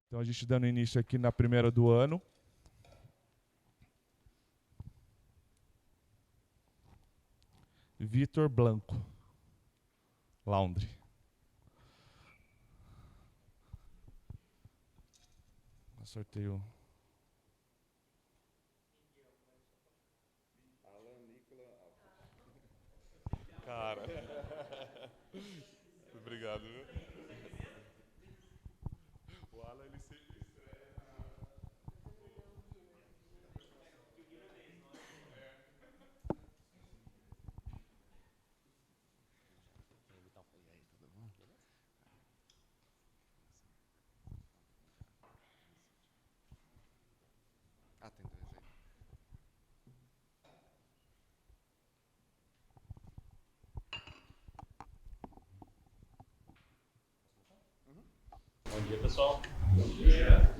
Então, a gente dando início aqui na primeira do ano. Vitor Blanco. Laundry. Sorteio. Cara. Obrigado, viu? O Alan, ele sempre estreia Ah, tem dois aí. Bom dia, pessoal. Bom dia.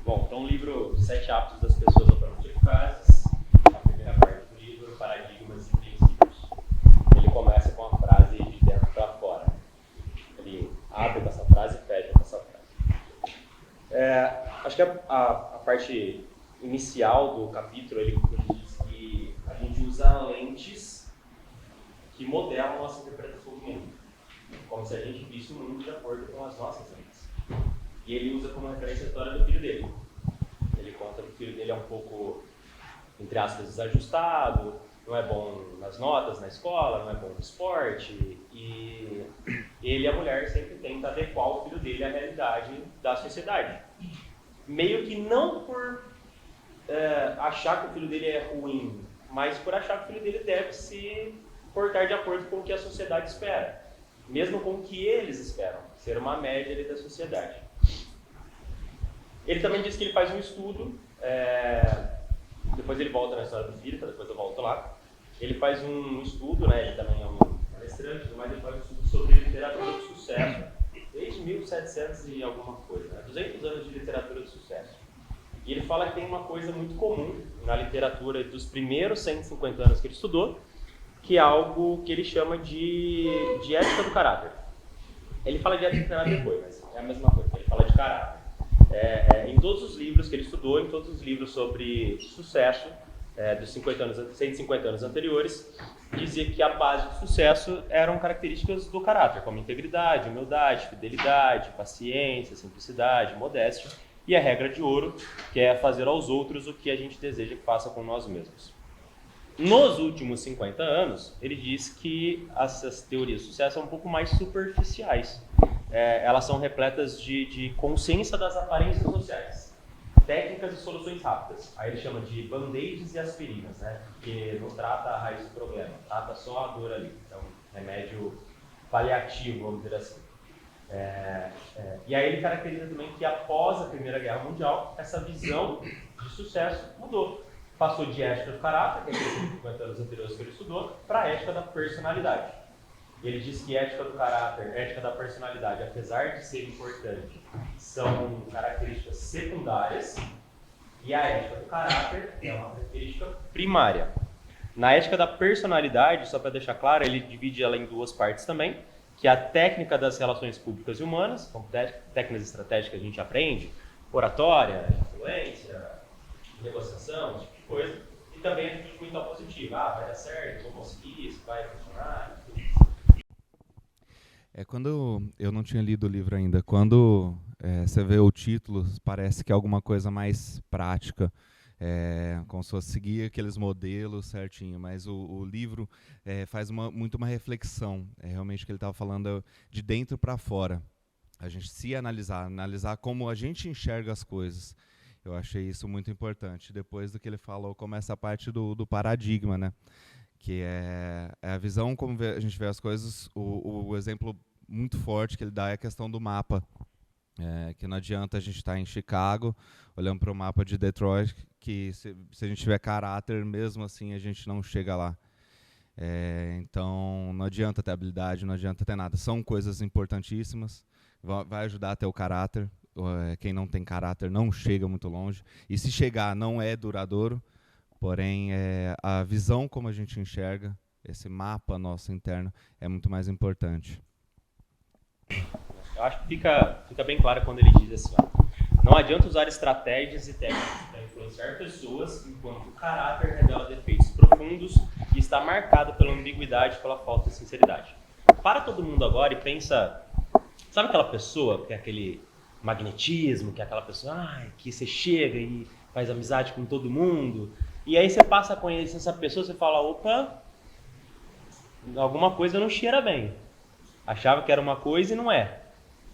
Bom, então o livro Sete Hábitos das Pessoas Altamente Eficazes, a primeira parte do livro, Paradigmas e Princípios. Ele começa com a frase de dentro para fora. Ele abre com essa frase e fecha com essa frase. Acho que a parte inicial do capítulo, ele diz que a gente usa lentes que modelam a nossa interpretação do mundo, como se a gente visse o mundo de acordo com as nossas lentes. E ele usa como referência a história do filho dele. Ele conta que o filho dele é um pouco, entre aspas, desajustado, não é bom nas notas na escola, não é bom no esporte, e ele e a mulher sempre tentam adequar o filho dele à realidade da sociedade. Meio que não por achar que o filho dele é ruim, mas por achar que o filho dele deve se portar de acordo com o que a sociedade espera, mesmo com o que eles esperam, ser uma média ali da sociedade. Ele também diz que ele faz um estudo, depois ele volta na história do filho, depois eu volto lá. Ele faz um estudo, né, ele também é um palestrante, mas ele faz um estudo sobre literatura de sucesso, desde 1700 e alguma coisa, né, 200 anos de literatura de sucesso. E ele fala que tem uma coisa muito comum na literatura dos primeiros 150 anos que ele estudou, que é algo que ele chama de ética do caráter. Ele fala de ética do caráter depois, mas é a mesma coisa, ele fala de caráter. Em todos os livros que ele estudou, em todos os livros sobre sucesso, dos 150 anos anteriores, dizia que a base do sucesso eram características do caráter, como integridade, humildade, fidelidade, paciência, simplicidade, modéstia, e a regra de ouro, que é fazer aos outros o que a gente deseja que faça com nós mesmos. Nos últimos 50 anos, ele diz que essas teorias de sucesso são um pouco mais superficiais. Elas são repletas de consciência das aparências sociais, técnicas e soluções rápidas. Aí ele chama de band-aids e aspirinas, né? Que não trata a raiz do problema, trata só a dor ali. É um remédio paliativo, vamos dizer assim. E aí ele caracteriza também que após a Primeira Guerra Mundial, essa visão de sucesso mudou. Passou de ética do caráter, que é aqueles 50 anos anteriores que ele estudou, para a ética da personalidade. Ele diz que ética do caráter, ética da personalidade, apesar de ser importante, são características secundárias, e a ética do caráter é uma característica primária. Na ética da personalidade, só para deixar claro, ele divide ela em duas partes também, que é a técnica das relações públicas e humanas, como técnicas estratégicas que a gente aprende, oratória, influência, negociação, esse tipo de coisa, e também a gente muito positivo, vai dar certo, vou conseguir, isso vai funcionar, tudo isso. Quando eu não tinha lido o livro ainda, quando você vê o título, parece que é alguma coisa mais prática, como se fosse seguir aqueles modelos certinho, mas o livro faz muito uma reflexão, realmente que ele estava falando de dentro para fora, a gente se analisar como a gente enxerga as coisas. Eu achei isso muito importante. Depois do que ele falou, começa a parte do paradigma, né? Que é a visão como a gente vê as coisas. O exemplo muito forte que ele dá é a questão do mapa. Que não adianta a gente estar em Chicago, olhando para o mapa de Detroit, que se a gente tiver caráter, mesmo assim a gente não chega lá. Então, não adianta ter habilidade, não adianta ter nada. São coisas importantíssimas, vai ajudar a ter o caráter. Quem não tem caráter não chega muito longe. E se chegar, não é duradouro. Porém, a visão como a gente enxerga, esse mapa nosso interno é muito mais importante. Eu acho que fica bem claro quando ele diz assim, ó, não adianta usar estratégias e técnicas para influenciar pessoas enquanto o caráter revela defeitos profundos e está marcado pela ambiguidade e pela falta de sinceridade. Para todo mundo agora e pensa, sabe aquela pessoa que tem aquele magnetismo, que é aquela pessoa que você chega e faz amizade com todo mundo, e aí você passa a conhecer essa pessoa, você fala, opa, alguma coisa não cheira bem. Achava que era uma coisa e não é.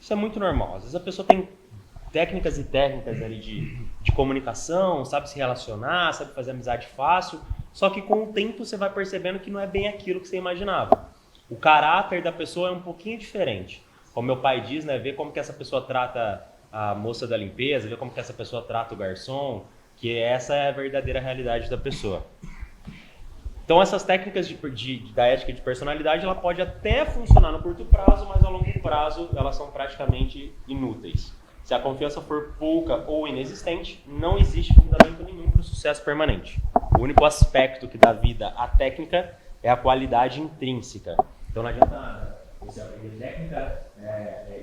Isso é muito normal. Às vezes a pessoa tem técnicas e técnicas ali de comunicação, sabe se relacionar, sabe fazer amizade fácil, só que com o tempo você vai percebendo que não é bem aquilo que você imaginava. O caráter da pessoa é um pouquinho diferente. Como meu pai diz, né, ver como que essa pessoa trata a moça da limpeza, ver como que essa pessoa trata o garçom, que essa é a verdadeira realidade da pessoa. Então essas técnicas da ética de personalidade, ela pode até funcionar no curto prazo, mas ao longo prazo elas são praticamente inúteis. Se a confiança for pouca ou inexistente, não existe fundamento nenhum para o sucesso permanente. O único aspecto que dá vida à técnica é a qualidade intrínseca. Então não adianta nada você aprender técnica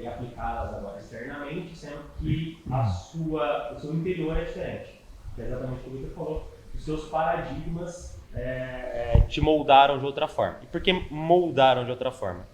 e aplicá-las agora externamente, sendo que o seu interior é diferente. Que é exatamente o que você falou. Os seus paradigmas te moldaram de outra forma. E por que moldaram de outra forma?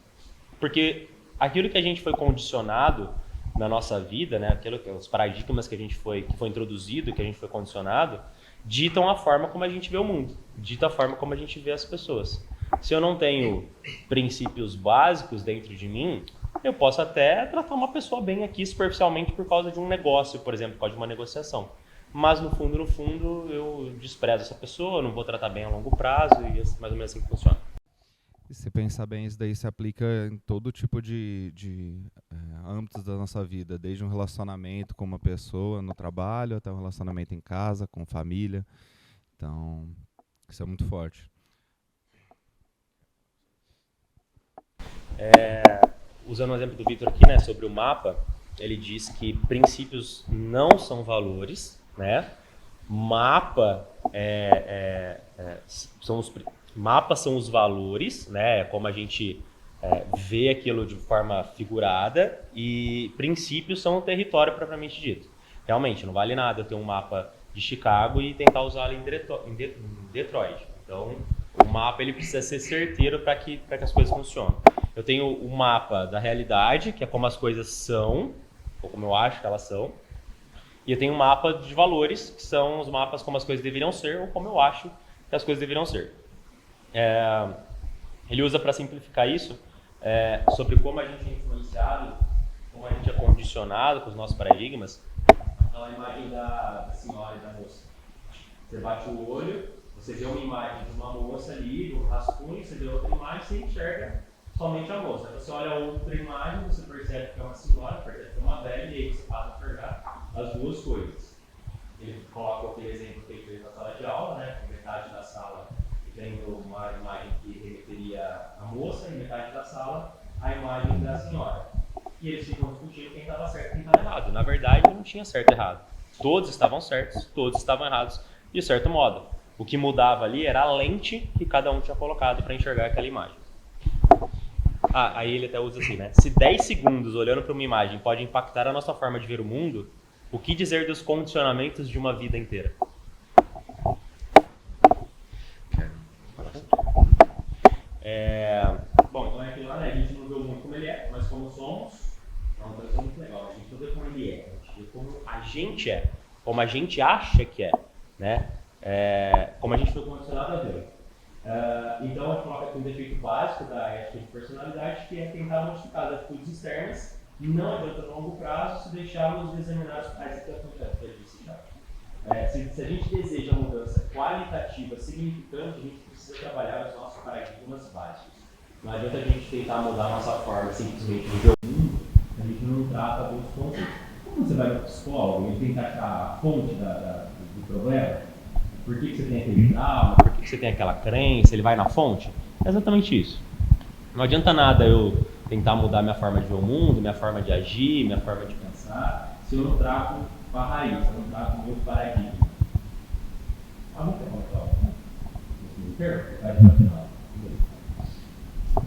Porque aquilo que a gente foi condicionado na nossa vida, né, os paradigmas que foi introduzido, que a gente foi condicionado, ditam a forma como a gente vê o mundo, ditam a forma como a gente vê as pessoas. Se eu não tenho princípios básicos dentro de mim, eu posso até tratar uma pessoa bem aqui superficialmente por causa de um negócio, por exemplo, por causa de uma negociação. Mas no fundo, eu desprezo essa pessoa, não vou tratar bem a longo prazo e é mais ou menos assim que funciona. E se pensar bem, isso daí se aplica em todo tipo de âmbitos da nossa vida, desde um relacionamento com uma pessoa no trabalho, até um relacionamento em casa, com família. Então, isso é muito forte. Usando o exemplo do Victor aqui, né, sobre o mapa, ele diz que princípios não são valores, né? Mapas são os valores, né? Como a gente vê aquilo de forma figurada, e princípios são o território propriamente dito. Realmente, não vale nada eu ter um mapa de Chicago e tentar usá-lo em Detroit. Então, o mapa ele precisa ser certeiro para que as coisas funcionem. Eu tenho o mapa da realidade, que é como as coisas são, ou como eu acho que elas são. E eu tenho um mapa de valores, que são os mapas como as coisas deveriam ser, ou como eu acho que as coisas deveriam ser. Ele usa para simplificar isso, sobre como a gente é influenciado, como a gente é condicionado com os nossos paradigmas. Aquela imagem da senhora e da moça. Você bate o olho, você vê uma imagem de uma moça ali, um rascunho, você vê outra imagem, você enxerga somente a moça. Você olha outra imagem, você percebe que é uma senhora, percebe que é uma velha, e aí você passa a enxergar as duas coisas. Ele coloca aquele exemplo que ele fez na sala de aula, né, com metade da sala tendo uma imagem que remeteria à moça, e metade da sala a imagem da senhora. E eles ficam discutindo quem estava certo e quem estava errado. Na verdade, não tinha certo e errado. Todos estavam certos, todos estavam errados, de certo modo. O que mudava ali era a lente que cada um tinha colocado para enxergar aquela imagem. Aí ele até usa assim, né? Se 10 segundos olhando para uma imagem pode impactar a nossa forma de ver o mundo, o que dizer dos condicionamentos de uma vida inteira? Bom, então é aquilo lá, né? A gente não vê o mundo como ele é, mas como somos, então isso é muito legal. A gente não vê como ele é, a gente vê como a gente é, como a gente acha que é, né? Como a gente foi condicionado a ver. Então, a gente coloca aqui um defeito básico da ética de personalidade, que é tentar modificar as atitudes externas, não adianta a longo prazo se deixarmos examinar os pais que acontecem. Se a gente deseja mudança qualitativa significante, a gente precisa trabalhar os nossos paradigmas básicos. Não adianta a gente tentar mudar a nossa forma simplesmente de ver o mundo, a gente não trata dos pontos. Como você vai no psicólogo e tenta achar a fonte do problema? Por que você tem aquele trauma? Por que você tem aquela crença? Ele vai na fonte? É exatamente isso. Não adianta nada eu tentar mudar minha forma de ver o mundo, minha forma de agir, minha forma de pensar, se eu não trato com a raiz, se eu não trato com o meu paradigma. Não tem como falar. Não tem como falar.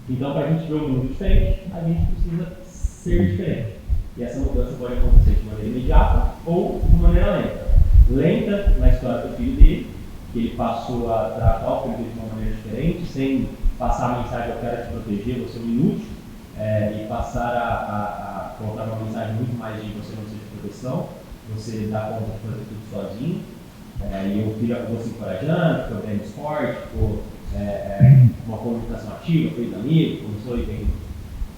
Então, para a gente ver um mundo diferente, a gente precisa ser diferente. E essa mudança pode acontecer de maneira imediata ou de maneira lenta. Lenta, na história do filho dele, que ele passou a tratar o filho dele de uma maneira diferente, sem passar a mensagem: eu quero te proteger, você é um inútil, e passar a colocar uma mensagem muito mais de você não precisa de proteção, você dá conta de fazer tudo sozinho. E o filho acabou se encorajando, ficou bem no esporte, ficou uma comunicação ativa, fez amigos, começou a ir bem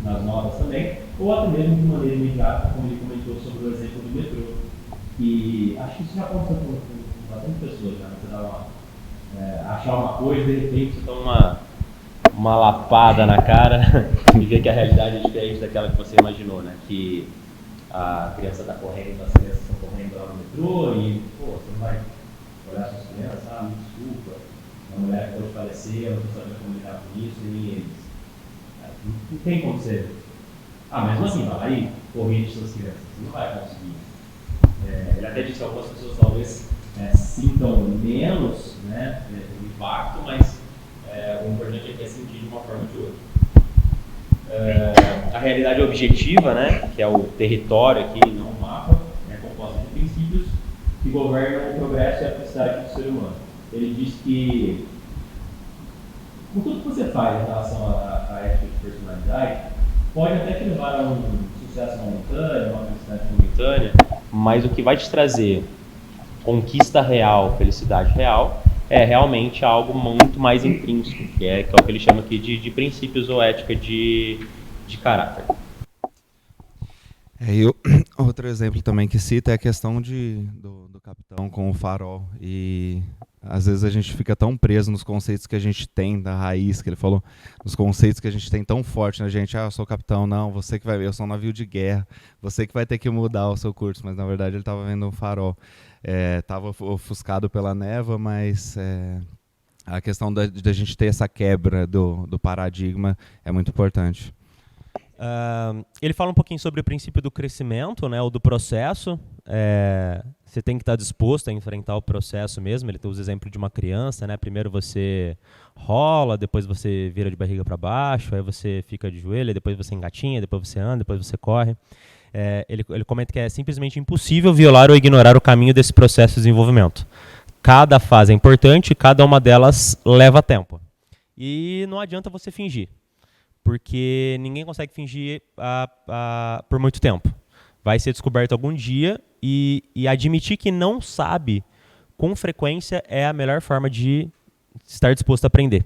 nas notas também, ou até mesmo de maneira imediata, como ele comentou sobre o exemplo do metrô. E acho que isso já aconteceu com bastante pessoas, né? Você dá achar uma coisa e de repente você toma uma lapada na cara e vê que a realidade é diferente daquela que você imaginou, né? Que a criança está correndo, as crianças estão correndo lá no metrô e, você não vai olhar suas crianças, me desculpa, uma mulher que pode falecer, eu não estou sabendo como lidar com isso, e eles. Não tem como ser. Mesmo assim, vai lá e corrige suas crianças, você não vai conseguir. Ele até disse que algumas pessoas talvez sintam menos, né, o impacto, mas o importante é que é sentir de uma forma ou de outra. A realidade objetiva, né, que é o território aqui, não o mapa, é composta de princípios que governam o progresso e a felicidade do ser humano. Ele diz que com tudo que você faz em relação à ética de personalidade, pode até te levar a um sucesso momentâneo, uma felicidade momentânea, mas o que vai te trazer conquista real, felicidade real, é realmente algo muito mais intrínseco, que é o que ele chama aqui de princípios ou ética de caráter. Outro exemplo também que cita é a questão do capitão com o farol. E às vezes a gente fica tão preso nos conceitos que a gente tem da raiz, que ele falou, nos conceitos que a gente tem tão forte na gente. Eu sou capitão, não, você que vai ver, eu sou um navio de guerra, você que vai ter que mudar o seu curso. Mas na verdade ele estava vendo um farol. Estava ofuscado pela névoa, mas a questão da gente ter essa quebra do paradigma é muito importante. Ele fala um pouquinho sobre o princípio do crescimento, né, ou do processo. Você tem que estar disposto a enfrentar o processo mesmo. Ele usa o exemplo de uma criança, né? Primeiro você rola, depois você vira de barriga para baixo, aí você fica de joelho, depois você engatinha, depois você anda, depois você corre. Ele comenta que é simplesmente impossível violar ou ignorar o caminho desse processo de desenvolvimento. Cada fase é importante, cada uma delas leva tempo. E não adianta você fingir, porque ninguém consegue fingir por muito tempo. Vai ser descoberto algum dia e admitir que não sabe com frequência é a melhor forma de estar disposto a aprender.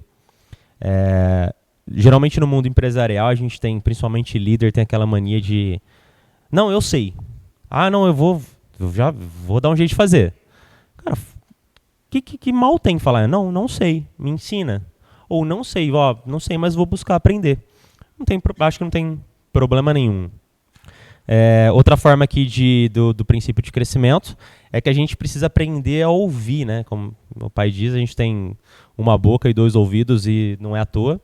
Geralmente no mundo empresarial a gente tem, principalmente líder, tem aquela mania de não, eu sei. Não, eu já vou dar um jeito de fazer. Cara, que mal tem falar? Não sei, me ensina. Ou não sei, não sei, mas vou buscar aprender. Acho que não tem problema nenhum. Outra forma aqui do princípio de crescimento é que a gente precisa aprender a ouvir, né? Como meu pai diz, a gente tem uma boca e 2 ouvidos e não é à toa.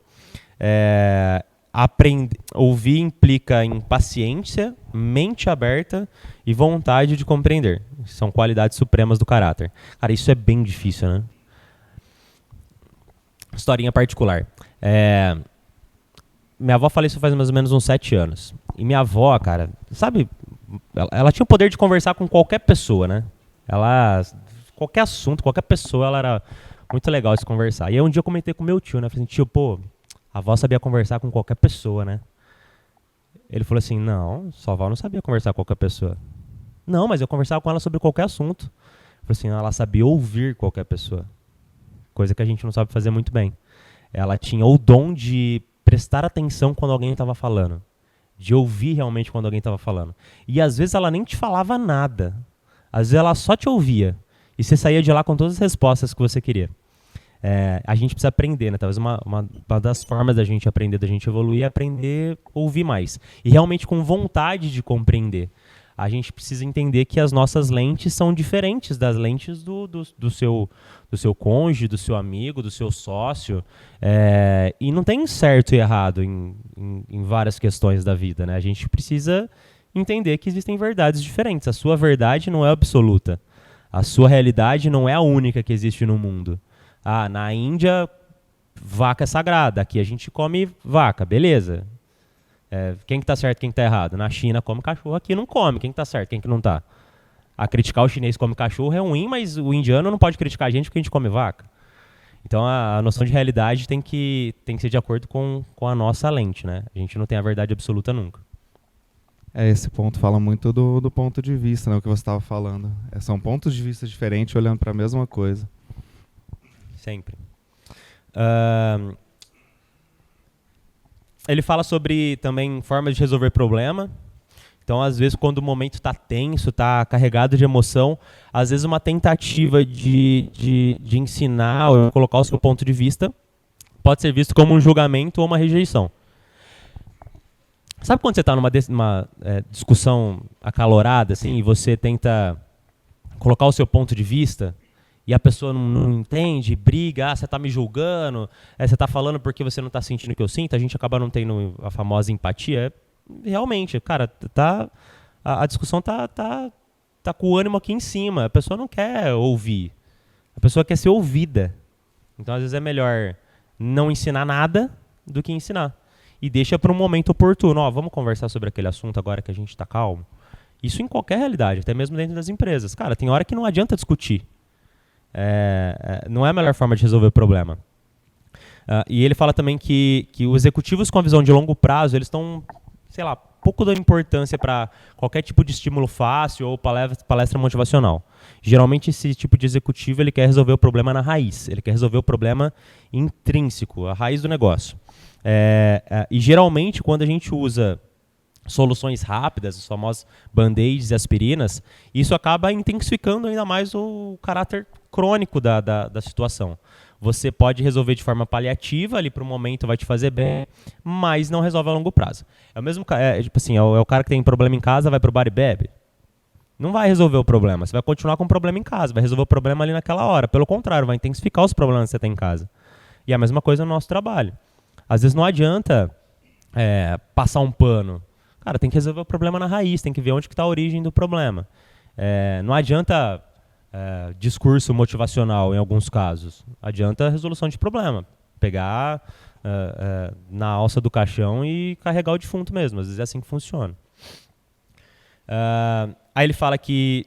Ouvir implica em paciência, mente aberta e vontade de compreender. São qualidades supremas do caráter. Cara, isso é bem difícil, né? Historinha particular. Minha avó faleceu faz mais ou menos uns 7 anos. E minha avó, cara, sabe, ela tinha o poder de conversar com qualquer pessoa, né? Qualquer assunto, qualquer pessoa, ela era muito legal de se conversar. E aí um dia eu comentei com meu tio, né? Falei assim, tio, a avó sabia conversar com qualquer pessoa, né? Ele falou assim, não, sua avó não sabia conversar com qualquer pessoa. Não, mas eu conversava com ela sobre qualquer assunto. Eu falei assim, ela sabia ouvir qualquer pessoa. Coisa que a gente não sabe fazer muito bem. Ela tinha o dom de prestar atenção quando alguém estava falando. De ouvir realmente quando alguém estava falando. E às vezes ela nem te falava nada. Às vezes ela só te ouvia. E você saía de lá com todas as respostas que você queria. A gente precisa aprender, né? Talvez uma das formas da gente aprender, da gente evoluir, é aprender a ouvir mais. E realmente com vontade de compreender. A gente precisa entender que as nossas lentes são diferentes das lentes do seu cônjuge, do seu amigo, do seu sócio. E não tem certo e errado em várias questões da vida, né? A gente precisa entender que existem verdades diferentes. A sua verdade não é absoluta. A sua realidade não é a única que existe no mundo. Na Índia, vaca é sagrada, aqui a gente come vaca, beleza. Quem que tá certo, quem que tá errado? Na China come cachorro, aqui não come, quem que tá certo, quem que não tá? A criticar o chinês come cachorro é ruim, mas o indiano não pode criticar a gente porque a gente come vaca. Então a noção de realidade tem que ser de acordo com a nossa lente, né? A gente não tem a verdade absoluta nunca. Esse ponto fala muito do ponto de vista, né, o que você estava falando. São pontos de vista diferentes olhando para a mesma coisa. Sempre. Ele fala sobre também formas de resolver problema. Então, às vezes, quando o momento está tenso, está carregado de emoção, às vezes uma tentativa de ensinar ou colocar o seu ponto de vista pode ser visto como um julgamento ou uma rejeição. Sabe quando você está numa discussão acalorada, assim, e você tenta colocar o seu ponto de vista e a pessoa não entende, briga, você está me julgando, você está falando porque você não está sentindo o que eu sinto, a gente acaba não tendo a famosa empatia. Realmente, cara, a discussão tá com o ânimo aqui em cima, a pessoa não quer ouvir, a pessoa quer ser ouvida. Então, às vezes, é melhor não ensinar nada do que ensinar. E deixa para um momento oportuno. Vamos conversar sobre aquele assunto agora que a gente está calmo. Isso em qualquer realidade, até mesmo dentro das empresas. Cara, tem hora que não adianta discutir. Não é a melhor forma de resolver o problema. E ele fala também que os executivos com a visão de longo prazo, eles estão, sei lá, pouco dando importância para qualquer tipo de estímulo fácil ou palestra motivacional. Geralmente esse tipo de executivo ele quer resolver o problema na raiz. Ele quer resolver o problema intrínseco, a raiz do negócio. E geralmente quando a gente usa soluções rápidas, os famosos band-aids e aspirinas, isso acaba intensificando ainda mais o caráter crônico da situação. Você pode resolver de forma paliativa, ali para o momento vai te fazer bem, mas não resolve a longo prazo. É o mesmo tipo assim, é o cara que tem problema em casa, vai pro bar e bebe. Não vai resolver o problema, você vai continuar com o problema em casa, vai resolver o problema ali naquela hora. Pelo contrário, vai intensificar os problemas que você tem em casa. E a mesma coisa no nosso trabalho. Às vezes não adianta passar um pano. Cara, tem que resolver o problema na raiz, tem que ver onde está a origem do problema. Não adianta discurso motivacional em alguns casos. Adianta a resolução de problema. Pegar na alça do caixão e carregar o defunto mesmo. Às vezes é assim que funciona. Aí ele fala que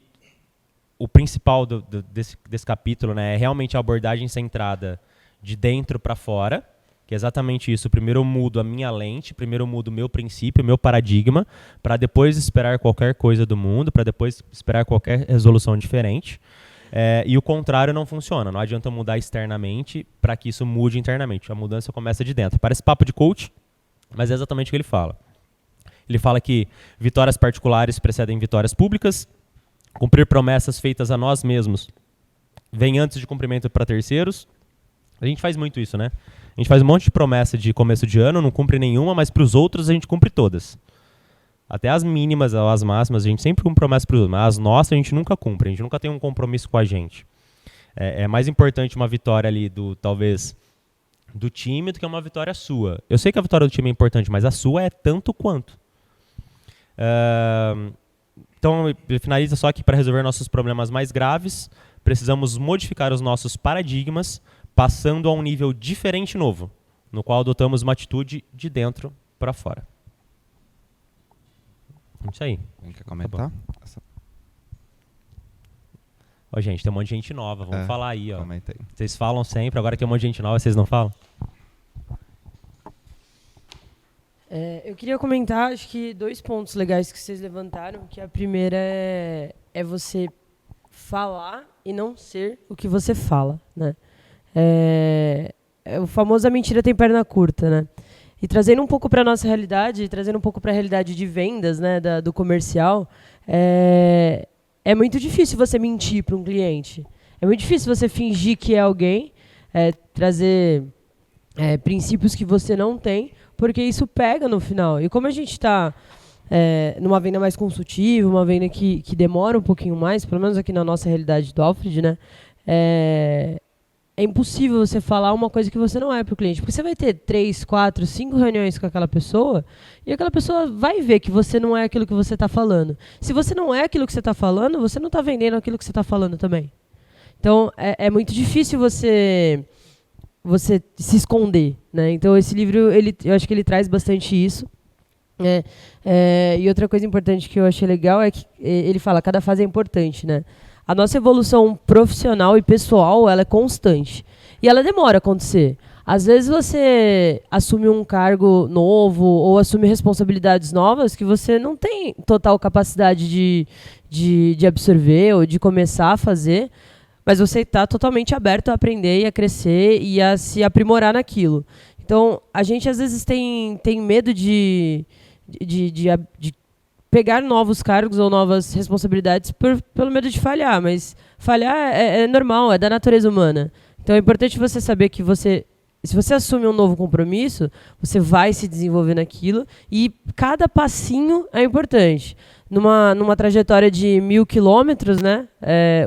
o principal desse capítulo, né, é realmente a abordagem centrada de dentro para fora. Que é exatamente isso. Primeiro eu mudo a minha lente, primeiro eu mudo o meu princípio, o meu paradigma, para depois esperar qualquer coisa do mundo, para depois esperar qualquer resolução diferente. E o contrário não funciona. Não adianta mudar externamente para que isso mude internamente. A mudança começa de dentro. Parece papo de coach, mas é exatamente o que ele fala. Ele fala que vitórias particulares precedem vitórias públicas, cumprir promessas feitas a nós mesmos vem antes de cumprimento para terceiros. A gente faz muito isso, né? A gente faz um monte de promessa de começo de ano, não cumpre nenhuma, mas para os outros a gente cumpre todas. Até as mínimas ou as máximas, a gente sempre cumpre promessa para os outros, mas as nossas a gente nunca cumpre, a gente nunca tem um compromisso com a gente. É mais importante uma vitória ali talvez do time do que uma vitória sua. Eu sei que a vitória do time é importante, mas a sua é tanto quanto. Então ele finaliza só que para resolver nossos problemas mais graves, precisamos modificar os nossos paradigmas, passando a um nível diferente novo, no qual adotamos uma atitude de dentro para fora. Isso aí. Quer comentar? Ó, gente, tem um monte de gente nova, vamos falar aí. Ó. Comentei. Vocês falam sempre, agora tem um monte de gente nova, vocês não falam? Eu queria comentar, acho que 2 pontos legais que vocês levantaram, que a primeira é você falar e não ser o que você fala, né? O famoso a mentira tem perna curta, né? E trazendo um pouco para a nossa realidade, trazendo um pouco para a realidade de vendas, né, do comercial, é muito difícil você mentir para um cliente. É muito difícil você fingir que é alguém, trazer princípios que você não tem, porque isso pega no final. E como a gente está numa venda mais consultiva, uma venda que demora um pouquinho mais, pelo menos aqui na nossa realidade do Alfred, né, é impossível você falar uma coisa que você não é para o cliente. Porque você vai ter 3, 4, 5 reuniões com aquela pessoa e aquela pessoa vai ver que você não é aquilo que você está falando. Se você não é aquilo que você está falando, você não está vendendo aquilo que você está falando também. Então, é muito difícil você você se esconder, né? Então esse livro, eu acho que ele traz bastante isso. E outra coisa importante que eu achei legal é que ele fala, cada fase é importante, né? A nossa evolução profissional e pessoal, ela é constante. E ela demora a acontecer. Às vezes você assume um cargo novo ou assume responsabilidades novas que você não tem total capacidade de absorver ou de começar a fazer, mas você está totalmente aberto a aprender e a crescer e a se aprimorar naquilo. Então, a gente às vezes tem medo de pegar novos cargos ou novas responsabilidades pelo medo de falhar, mas falhar é normal, é da natureza humana. Então é importante você saber que se você assume um novo compromisso, você vai se desenvolver naquilo e cada passinho é importante. Numa trajetória de 1.000 quilômetros, né,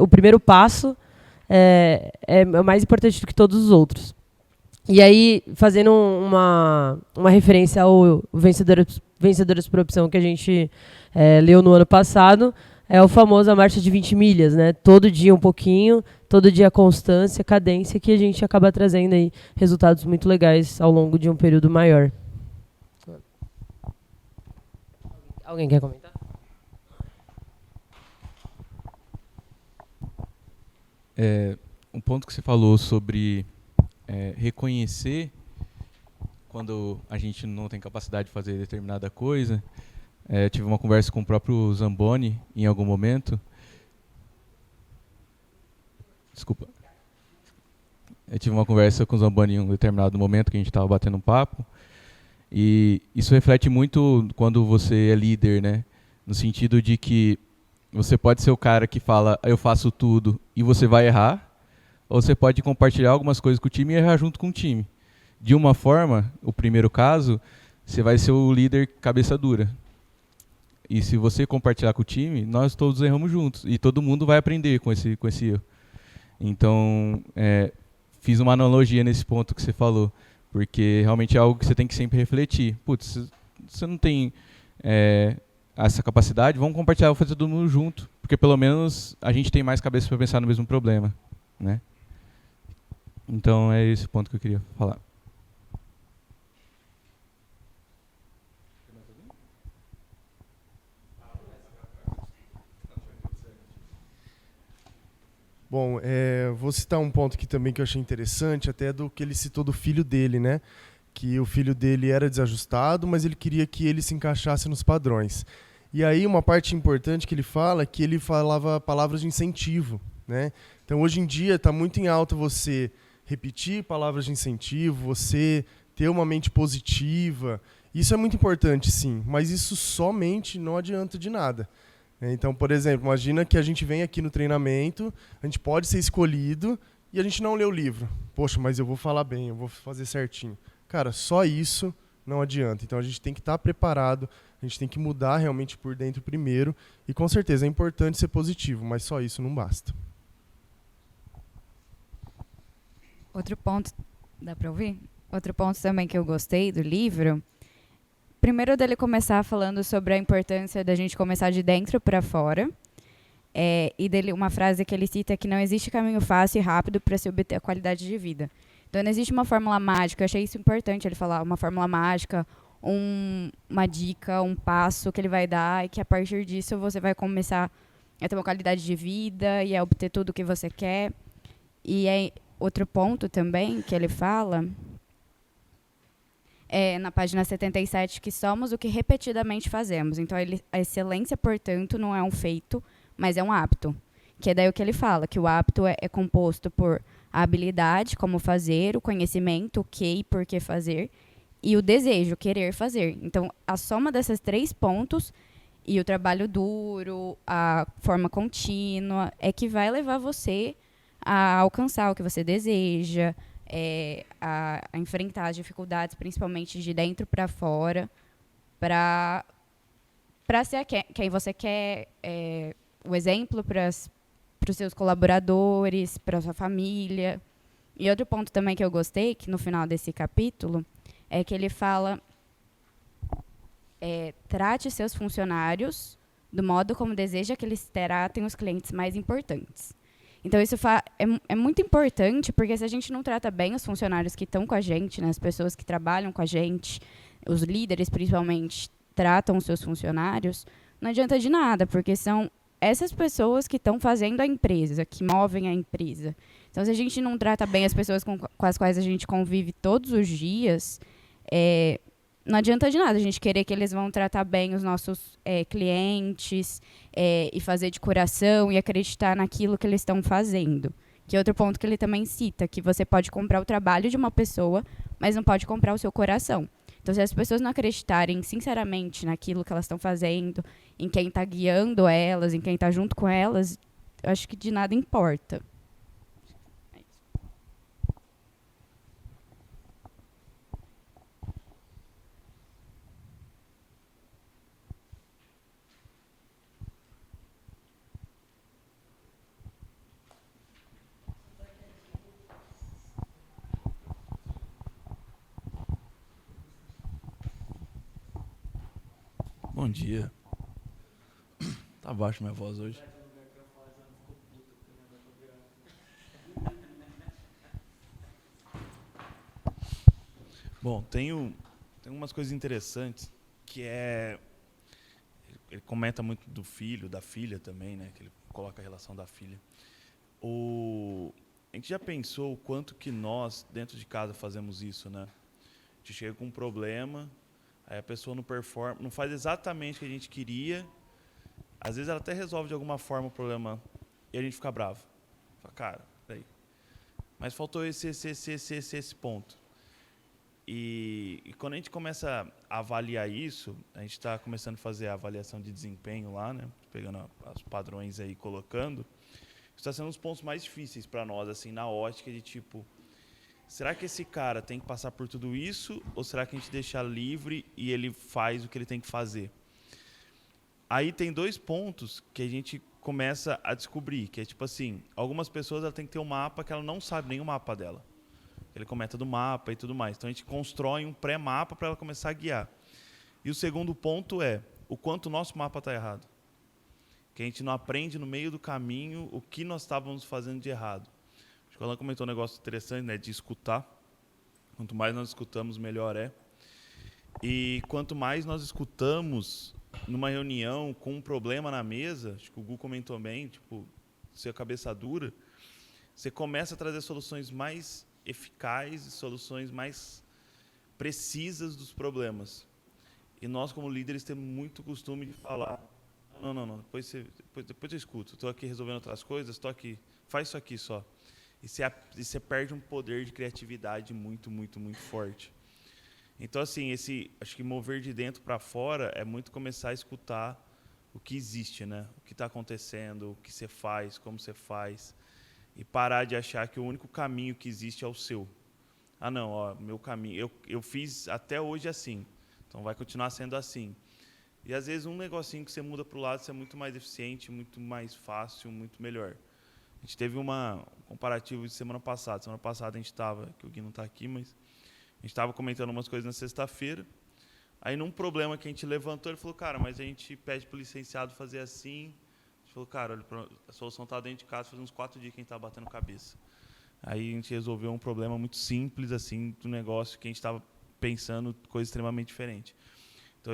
o primeiro passo é mais importante do que todos os outros. E aí, fazendo uma referência ao Vencedoras por Opção que a gente leu no ano passado, é o famoso A Marcha de 20 milhas, né? Todo dia um pouquinho, todo dia constância, cadência, que a gente acaba trazendo aí resultados muito legais ao longo de um período maior. Alguém quer comentar? Um ponto que você falou sobre reconhecer quando a gente não tem capacidade de fazer determinada coisa. Tive uma conversa com o próprio Zamboni em algum momento. Desculpa. Eu tive uma conversa com o Zamboni em um determinado momento que a gente estava batendo um papo. E isso reflete muito quando você é líder, né? No sentido de que você pode ser o cara que fala, eu faço tudo, e você vai errar. Ou você pode compartilhar algumas coisas com o time e errar junto com o time. De uma forma, o primeiro caso, você vai ser o líder cabeça dura. E se você compartilhar com o time, nós todos erramos juntos. E todo mundo vai aprender com esse erro. Então, fiz uma analogia nesse ponto que você falou. Porque realmente é algo que você tem que sempre refletir. Putz, você não tem essa capacidade, vamos compartilhar, vamos fazer todo mundo junto. Porque pelo menos a gente tem mais cabeça para pensar no mesmo problema, né? Então é esse o ponto que eu queria falar. Bom, vou citar um ponto aqui também que eu achei interessante, até do que ele citou do filho dele, né? Que o filho dele era desajustado, mas ele queria que ele se encaixasse nos padrões. E aí uma parte importante que ele fala é que ele falava palavras de incentivo, né? Então hoje em dia está muito em alta você repetir palavras de incentivo, você ter uma mente positiva. Isso é muito importante, sim, mas isso somente não adianta de nada. Então, por exemplo, imagina que a gente vem aqui no treinamento, a gente pode ser escolhido e a gente não lê o livro. Poxa, mas eu vou falar bem, eu vou fazer certinho. Cara, só isso não adianta. Então a gente tem que estar preparado, a gente tem que mudar realmente por dentro primeiro. E com certeza é importante ser positivo, mas só isso não basta. Outro ponto, dá para ouvir? Outro ponto também que eu gostei do livro, primeiro dele começar falando sobre a importância da gente começar de dentro para fora, e dele uma frase que ele cita é que não existe caminho fácil e rápido para se obter a qualidade de vida. Então não existe uma fórmula mágica, eu achei isso importante ele falar, uma fórmula mágica, uma dica, um passo que ele vai dar e que a partir disso você vai começar a ter uma qualidade de vida e a obter tudo o que você quer. E aí, outro ponto também que ele fala na página 77, que somos o que repetidamente fazemos. Então, a excelência, portanto, não é um feito, mas é um hábito. Que é daí o que ele fala, que o hábito é composto por a habilidade, como fazer, o conhecimento, o que e por que fazer, e o desejo, querer fazer. Então, a soma desses 3 pontos e o trabalho duro, a forma contínua, é que vai levar você a alcançar o que você deseja, a enfrentar as dificuldades, principalmente de dentro para fora, para ser quem você quer, o exemplo para os seus colaboradores, para a sua família. E outro ponto também que eu gostei, que no final desse capítulo, é que ele fala, trate seus funcionários do modo como deseja que eles tratem os clientes mais importantes. Então, isso é muito importante, porque se a gente não trata bem os funcionários que estão com a gente, né, as pessoas que trabalham com a gente, os líderes, principalmente, tratam os seus funcionários, não adianta de nada, porque são essas pessoas que estão fazendo a empresa, que movem a empresa. Então, se a gente não trata bem as pessoas com as quais a gente convive todos os dias, não adianta de nada a gente querer que eles vão tratar bem os nossos clientes e fazer de coração e acreditar naquilo que eles estão fazendo. Que é outro ponto que ele também cita, que você pode comprar o trabalho de uma pessoa, mas não pode comprar o seu coração. Então, se as pessoas não acreditarem sinceramente naquilo que elas estão fazendo, em quem está guiando elas, em quem está junto com elas, eu acho que de nada importa. Bom dia. Tá baixo minha voz hoje. Bom, tem umas coisas interessantes que ele comenta muito do filho, da filha também, né? Que ele coloca a relação da filha. A gente já pensou o quanto que nós, dentro de casa, fazemos isso, né? A gente chega com um problema, aí a pessoa não performa, não faz exatamente o que a gente queria. Às vezes ela até resolve de alguma forma o problema e a gente fica bravo. Fala, cara, peraí. Mas faltou esse ponto. E quando a gente começa a avaliar isso, a gente está começando a fazer a avaliação de desempenho lá, né? Pegando os padrões aí e colocando. Isso está sendo um dos pontos mais difíceis para nós, assim, na ótica de tipo, será que esse cara tem que passar por tudo isso ou será que a gente deixa livre e ele faz o que ele tem que fazer? Aí tem 2 pontos que a gente começa a descobrir, que é tipo assim, algumas pessoas ela tem que ter um mapa que ela não sabe nem o mapa dela. Ele comenta do mapa e tudo mais. Então a gente constrói um pré-mapa para ela começar a guiar. E o segundo ponto é o quanto o nosso mapa está errado. Que a gente não aprende no meio do caminho o que nós estávamos fazendo de errado. Acho que o Alan comentou um negócio interessante, né, de escutar. Quanto mais nós escutamos, melhor é. E quanto mais nós escutamos numa reunião com um problema na mesa, acho que o Gu comentou bem, tipo, ser cabeça dura, você começa a trazer soluções mais eficazes, soluções mais precisas dos problemas. E nós, como líderes, temos muito costume de falar, não, depois eu escuto, estou aqui resolvendo outras coisas, estou aqui, faz isso aqui só. E você perde um poder de criatividade muito, muito, muito forte. Então, assim, acho que mover de dentro para fora é muito começar a escutar o que existe, né? O que está acontecendo, o que você faz, como você faz. E parar de achar que o único caminho que existe é o seu. Ah, não, ó, meu caminho. Eu fiz até hoje assim, então vai continuar sendo assim. E, às vezes, um negocinho que você muda para o lado, você é muito mais eficiente, muito mais fácil, muito melhor. A gente teve um comparativo de semana passada. Semana passada a gente estava, que o Gui não está aqui, mas a gente estava comentando umas coisas na sexta-feira. Aí, num problema que a gente levantou, ele falou, cara, mas a gente pede para o licenciado fazer assim. A gente falou, cara, olha, a solução está dentro de casa, faz uns 4 dias que a gente está batendo cabeça. Aí a gente resolveu um problema muito simples, assim, do negócio que a gente estava pensando coisa extremamente diferente. Então,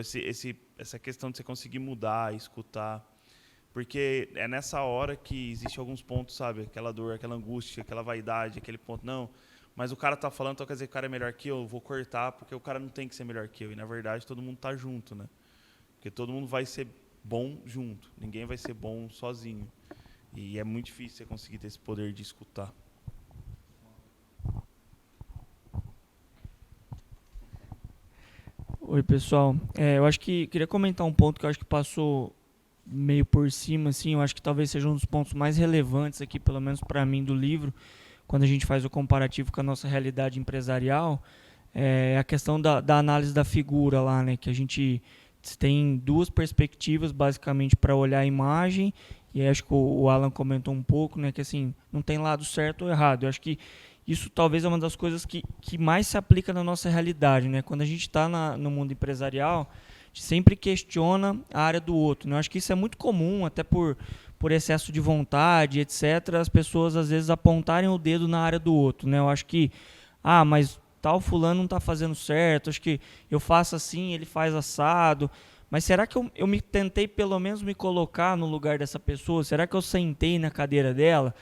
essa questão de você conseguir mudar, escutar, porque é nessa hora que existe alguns pontos, sabe? Aquela dor, aquela angústia, aquela vaidade, aquele ponto, não, mas o cara está falando, então quer dizer que o cara é melhor que eu vou cortar, porque o cara não tem que ser melhor que eu. E, na verdade, todo mundo está junto, né? Porque todo mundo vai ser bom junto, ninguém vai ser bom sozinho. E é muito difícil você conseguir ter esse poder de escutar. Oi, pessoal. Eu acho que queria comentar um ponto que eu acho que passou meio por cima, assim. Eu acho que talvez seja um dos pontos mais relevantes aqui, pelo menos para mim, do livro, quando a gente faz o comparativo com a nossa realidade empresarial, é a questão da análise da figura lá, né? Que a gente tem 2 perspectivas, basicamente, para olhar a imagem. E acho que o Alan comentou um pouco, né? Que assim, não tem lado certo ou errado. Eu acho que isso talvez é uma das coisas que mais se aplica na nossa realidade, né? Quando a gente está no mundo empresarial, a gente sempre questiona a área do outro, né? Eu acho que isso é muito comum, até por por excesso de vontade, etc., as pessoas às vezes apontarem o dedo na área do outro, né? Eu acho que, mas tal fulano não está fazendo certo, acho que eu faço assim, ele faz assado. Mas será que eu me tentei pelo menos me colocar no lugar dessa pessoa? Será que eu sentei na cadeira dela?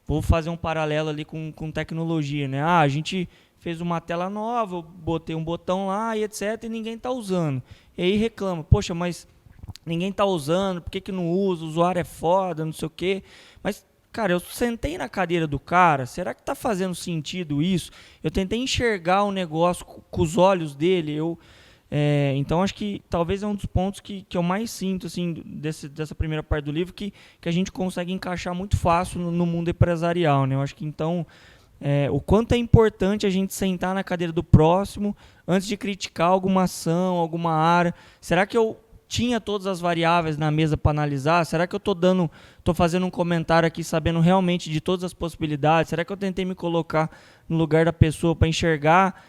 Vou fazer um paralelo ali com tecnologia, né? A gente fez uma tela nova, eu botei um botão lá e etc, e ninguém está usando. E aí reclama, poxa, mas ninguém está usando, por que não usa? O usuário é foda, não sei o quê. Mas, cara, eu sentei na cadeira do cara, será que está fazendo sentido isso? Eu tentei enxergar o negócio com os olhos dele, então acho que talvez é um dos pontos que eu mais sinto assim, dessa primeira parte do livro, que a gente consegue encaixar muito fácil no mundo empresarial, né? Eu acho que então o quanto é importante a gente sentar na cadeira do próximo antes de criticar alguma ação, alguma área. Será que eu tinha todas as variáveis na mesa para analisar? Será que eu estou fazendo um comentário aqui sabendo realmente de todas as possibilidades? Será que eu tentei me colocar no lugar da pessoa para enxergar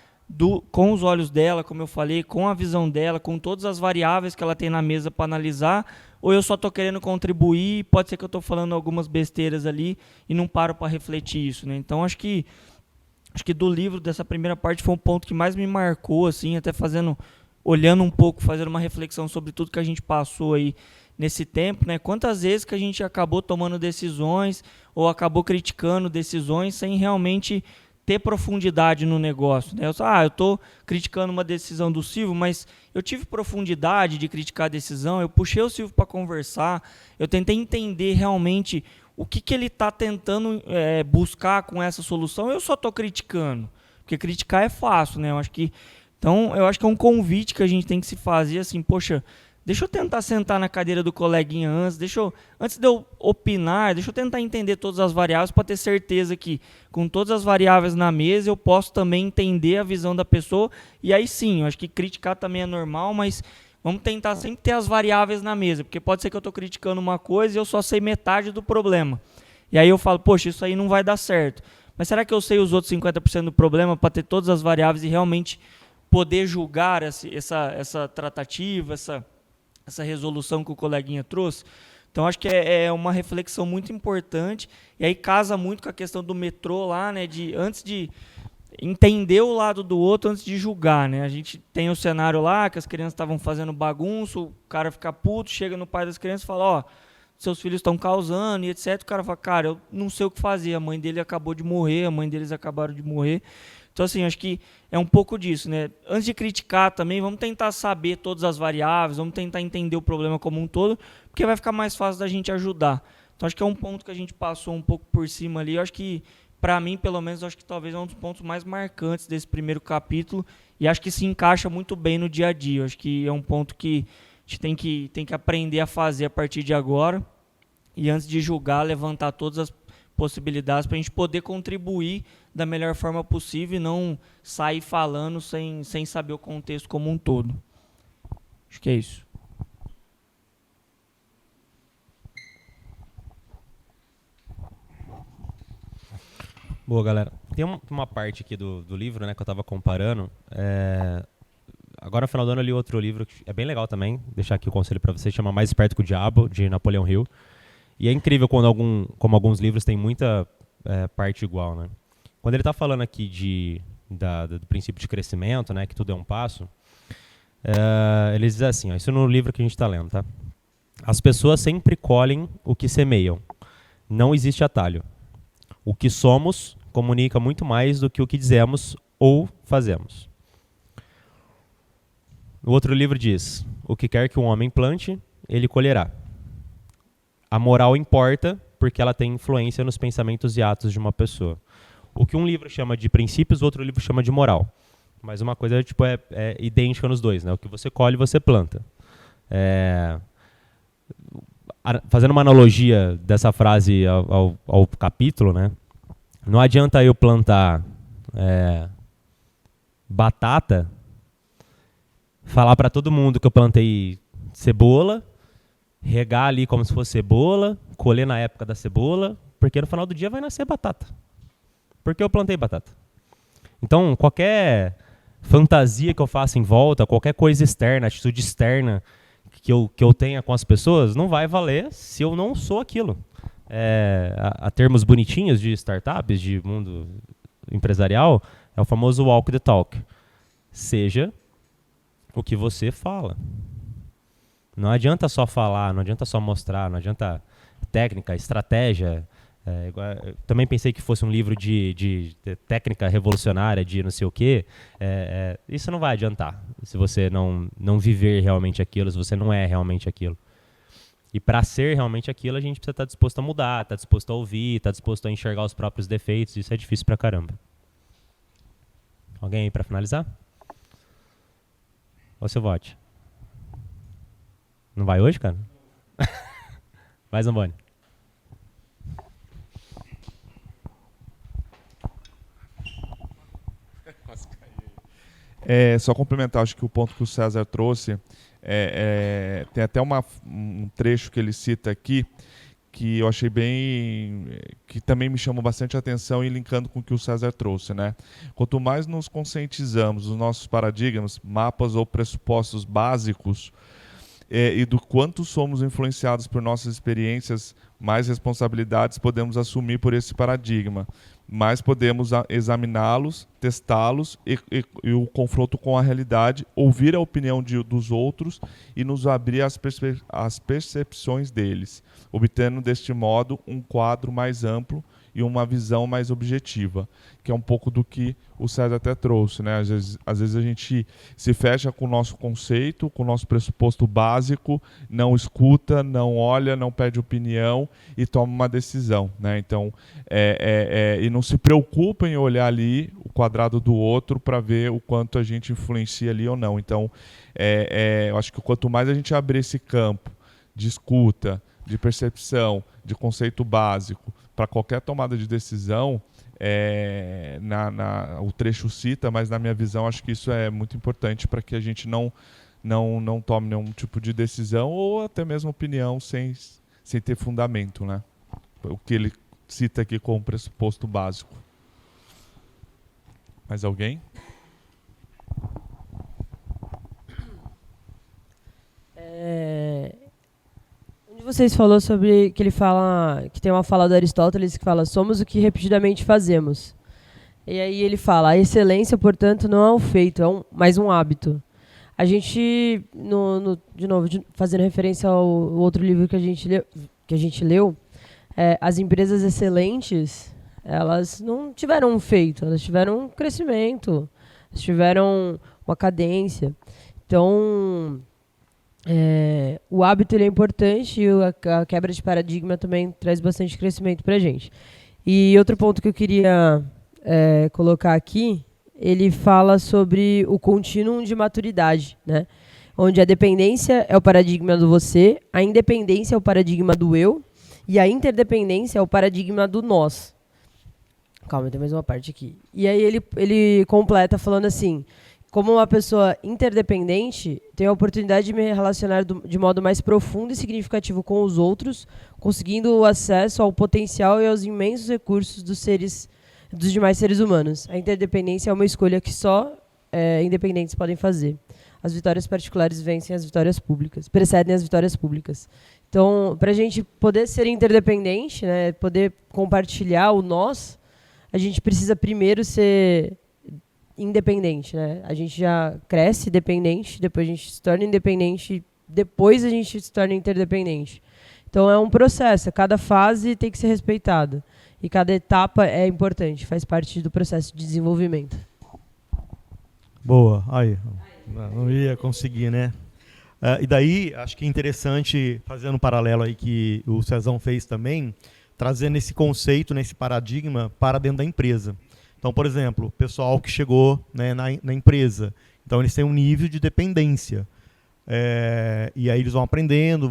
com os olhos dela, como eu falei, com a visão dela, com todas as variáveis que ela tem na mesa para analisar? Ou eu só estou querendo contribuir, pode ser que eu estou falando algumas besteiras ali e não paro para refletir isso, né? Então acho que do livro, dessa primeira parte, foi um ponto que mais me marcou, assim, até olhando um pouco, fazendo uma reflexão sobre tudo que a gente passou aí nesse tempo, né? Quantas vezes que a gente acabou tomando decisões ou acabou criticando decisões sem realmente ter profundidade no negócio, né? Eu estou criticando uma decisão do Silvio, mas eu tive profundidade de criticar a decisão, eu puxei o Silvio para conversar, eu tentei entender realmente o que ele está tentando buscar com essa solução. Eu só estou criticando, porque criticar é fácil, né? Eu acho que é um convite que a gente tem que se fazer, assim, poxa, deixa eu tentar sentar na cadeira do coleguinha antes de eu opinar, deixa eu tentar entender todas as variáveis para ter certeza que com todas as variáveis na mesa eu posso também entender a visão da pessoa. E aí sim, eu acho que criticar também é normal, mas vamos tentar sempre ter as variáveis na mesa, porque pode ser que eu estou criticando uma coisa e eu só sei metade do problema. E aí eu falo, poxa, isso aí não vai dar certo. Mas será que eu sei os outros 50% do problema para ter todas as variáveis e realmente poder julgar essa tratativa, essa resolução que o coleguinha trouxe? Então, acho que é uma reflexão muito importante, e aí casa muito com a questão do metrô lá, né, antes de entender o lado do outro, antes de julgar, né? A gente tem o cenário lá, que as crianças estavam fazendo bagunça, o cara fica puto, chega no pai das crianças e fala, seus filhos estão causando, e etc. O cara fala, cara, eu não sei o que fazer, a mãe dele acabou de morrer, a mãe deles acabaram de morrer. Então, assim, acho que é um pouco disso, né? Antes de criticar também, vamos tentar saber todas as variáveis, vamos tentar entender o problema como um todo, porque vai ficar mais fácil da gente ajudar. Então, acho que é um ponto que a gente passou um pouco por cima ali. Eu acho que, para mim, pelo menos, acho que talvez é um dos pontos mais marcantes desse primeiro capítulo, e acho que se encaixa muito bem no dia a dia. Eu acho que é um ponto que a gente tem que aprender a fazer a partir de agora, e antes de julgar, levantar todas as possibilidades para a gente poder contribuir da melhor forma possível e não sair falando sem saber o contexto como um todo. Acho que é isso. Boa, galera. Tem uma parte aqui do livro, né, que eu estava comparando. Agora, no final do ano, eu li outro livro que é bem legal também. Deixar aqui o conselho para vocês, chama Mais Esperto que o Diabo, de Napoleão Hill. E é incrível como alguns livros têm muita parte igual, né? Quando ele está falando aqui do princípio de crescimento, né, que tudo é um passo, ele diz assim, isso no livro que a gente está lendo, tá? As pessoas sempre colhem o que semeiam. Não existe atalho. O que somos comunica muito mais do que o que dizemos ou fazemos. O outro livro diz, o que quer que um homem plante, ele colherá. A moral importa porque ela tem influência nos pensamentos e atos de uma pessoa. O que um livro chama de princípios, o outro livro chama de moral. Mas uma coisa é idêntica nos dois, né? O que você colhe, você planta. Fazendo uma analogia dessa frase ao capítulo, né? Não adianta eu plantar batata, falar para todo mundo que eu plantei cebola, regar ali como se fosse cebola, colher na época da cebola, porque no final do dia vai nascer batata. Porque eu plantei batata. Então, qualquer fantasia que eu faça em volta, qualquer coisa externa, atitude externa que eu tenha com as pessoas não vai valer se eu não sou aquilo. A termos bonitinhos de startups, de mundo empresarial, é o famoso walk the talk. Seja o que você fala. Não adianta só falar, não adianta só mostrar, não adianta técnica, estratégia. Também pensei que fosse um livro de técnica revolucionária, de não sei o quê. Isso não vai adiantar se você não viver realmente aquilo, se você não é realmente aquilo. E para ser realmente aquilo, a gente precisa estar disposto a mudar, estar disposto a ouvir, estar disposto a enxergar os próprios defeitos. Isso é difícil pra caramba. Alguém aí para finalizar? Ou seu vote? Não vai hoje, cara? Vai, Zamboni. Só complementar, acho que o ponto que o César trouxe, tem até um trecho que ele cita aqui, que eu achei que também me chamou bastante atenção e linkando com o que o César trouxe, né? Quanto mais nos conscientizamos dos nossos paradigmas, mapas ou pressupostos básicos, e do quanto somos influenciados por nossas experiências, mais responsabilidades podemos assumir por esse paradigma, mais podemos examiná-los, testá-los e o confronto com a realidade, ouvir a opinião dos outros e nos abrir às percepções deles, obtendo deste modo um quadro mais amplo e uma visão mais objetiva, que é um pouco do que o César até trouxe, né? Às vezes a gente se fecha com o nosso conceito, com o nosso pressuposto básico, não escuta, não olha, não pede opinião e toma uma decisão, né? Então, e não se preocupa em olhar ali o quadrado do outro para ver o quanto a gente influencia ali ou não. Então, eu acho que quanto mais a gente abrir esse campo de escuta, de percepção, de conceito básico, para qualquer tomada de decisão, o trecho cita, mas na minha visão acho que isso é muito importante para que a gente não tome nenhum tipo de decisão ou até mesmo opinião sem ter fundamento, né? O que ele cita aqui como pressuposto básico. Mais alguém? Onde vocês falou sobre que ele fala, que tem uma fala do Aristóteles que fala: somos o que repetidamente fazemos. E aí ele fala: a excelência, portanto, não é um feito, mais um hábito. A gente, de novo, fazendo referência ao outro livro que a gente leu, as empresas excelentes, elas não tiveram um feito, elas tiveram um crescimento, elas tiveram uma cadência. Então, o hábito ele é importante e a quebra de paradigma também traz bastante crescimento para a gente. E outro ponto que eu queria colocar aqui, ele fala sobre o contínuo de maturidade, né? Onde a dependência é o paradigma do você, a independência é o paradigma do eu e a interdependência é o paradigma do nós. Calma, tem mais uma parte aqui. E aí ele completa falando assim: como uma pessoa interdependente, tenho a oportunidade de me relacionar de modo mais profundo e significativo com os outros, conseguindo o acesso ao potencial e aos imensos recursos dos demais seres humanos. A interdependência é uma escolha que só independentes podem fazer. As vitórias particulares vencem as vitórias públicas, precedem as vitórias públicas. Então, para a gente poder ser interdependente, né, poder compartilhar o nós, a gente precisa primeiro ser independente, né? A gente já cresce dependente, depois a gente se torna independente, depois a gente se torna interdependente. Então é um processo, cada fase tem que ser respeitada e cada etapa é importante, faz parte do processo de desenvolvimento. Boa, aí, não ia conseguir, né? E daí, acho que é interessante, fazendo um paralelo aí que o Cezão fez também, trazendo esse conceito, esse paradigma para dentro da empresa. Então, por exemplo, o pessoal que chegou, né, na empresa, então eles têm um nível de dependência. E aí eles vão aprendendo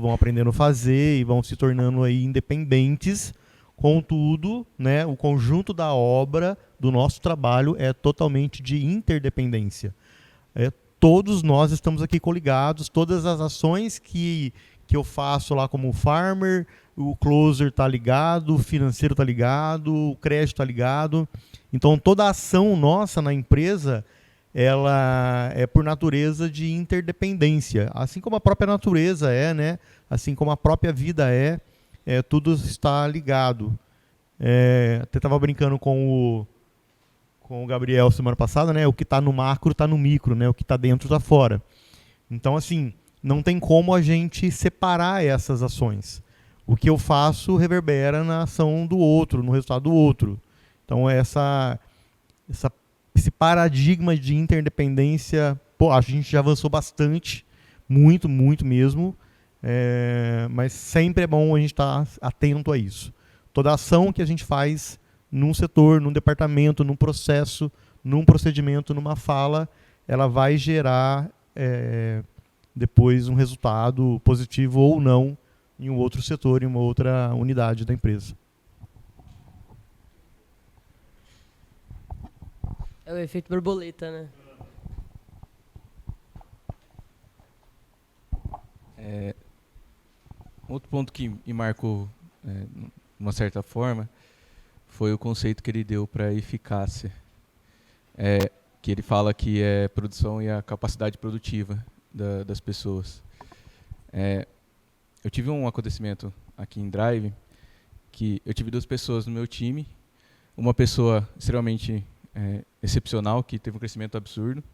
a fazer e vão se tornando aí independentes. Contudo, né, o conjunto da obra, do nosso trabalho, é totalmente de interdependência. Todos nós estamos aqui coligados, todas as ações que eu faço lá como farmer, o closer está ligado, o financeiro está ligado, o crédito está ligado. Então, toda a ação nossa na empresa ela é por natureza de interdependência, assim como a própria natureza é, né? Assim como a própria vida tudo está ligado. Até estava brincando com o Gabriel semana passada, né? O que está no macro está no micro, né? O que está dentro está fora. Então, assim, não tem como a gente separar essas ações. O que eu faço reverbera na ação do outro, no resultado do outro. Então, esse paradigma de interdependência, a gente já avançou bastante, muito, muito mesmo, mas sempre é bom a gente estar atento a isso. Toda ação que a gente faz num setor, num departamento, num processo, num procedimento, numa fala, ela vai gerar depois um resultado positivo ou não em um outro setor, em uma outra unidade da empresa. É o efeito borboleta, né? Outro ponto que me marcou, de uma certa forma, foi o conceito que ele deu para eficácia. Que ele fala que é produção e a capacidade produtiva das pessoas. Eu tive um acontecimento aqui em Drive, que eu tive 2 pessoas no meu time, uma pessoa extremamente excepcional, que teve um crescimento absurdo,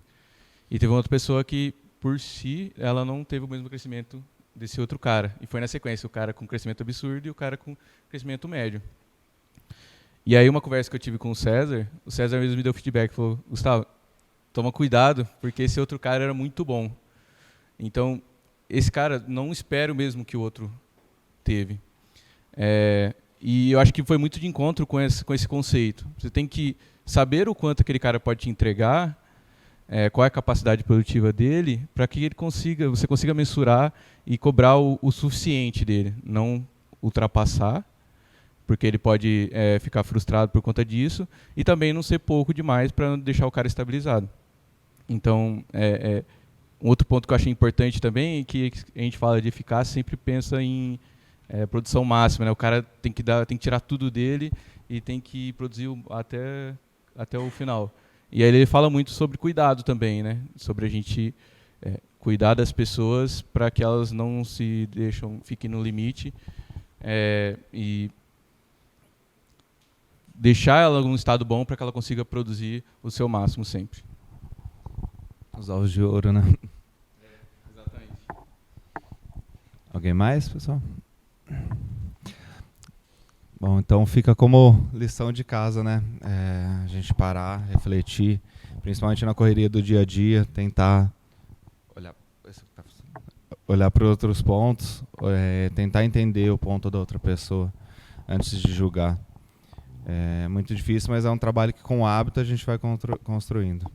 e teve uma outra pessoa que, por si, ela não teve o mesmo crescimento desse outro cara. E foi na sequência, o cara com crescimento absurdo e o cara com crescimento médio. E aí, uma conversa que eu tive com o César mesmo me deu feedback, falou: Gustavo, toma cuidado, porque esse outro cara era muito bom. Então, esse cara não espera o mesmo que o outro teve. E eu acho que foi muito de encontro com esse conceito. Você tem que saber o quanto aquele cara pode te entregar, qual é a capacidade produtiva dele, para que você consiga mensurar e cobrar o suficiente dele, não ultrapassar, porque ele pode ficar frustrado por conta disso, e também não ser pouco demais para deixar o cara estabilizado. Então, um outro ponto que eu achei importante também é que a gente fala de eficácia, sempre pensa em produção máxima, né? O cara tem que tirar tudo dele e tem que produzir até o final. E aí ele fala muito sobre cuidado também, né? Sobre a gente cuidar das pessoas para que elas não fiquem no limite, e deixar ela num estado bom para que ela consiga produzir o seu máximo sempre. Os ovos de ouro, né? Exatamente. Alguém mais, pessoal? Bom, então fica como lição de casa, né? A gente parar, refletir, principalmente na correria do dia a dia, tentar olhar para outros pontos, tentar entender o ponto da outra pessoa antes de julgar. É muito difícil, mas é um trabalho que com o hábito a gente vai construindo.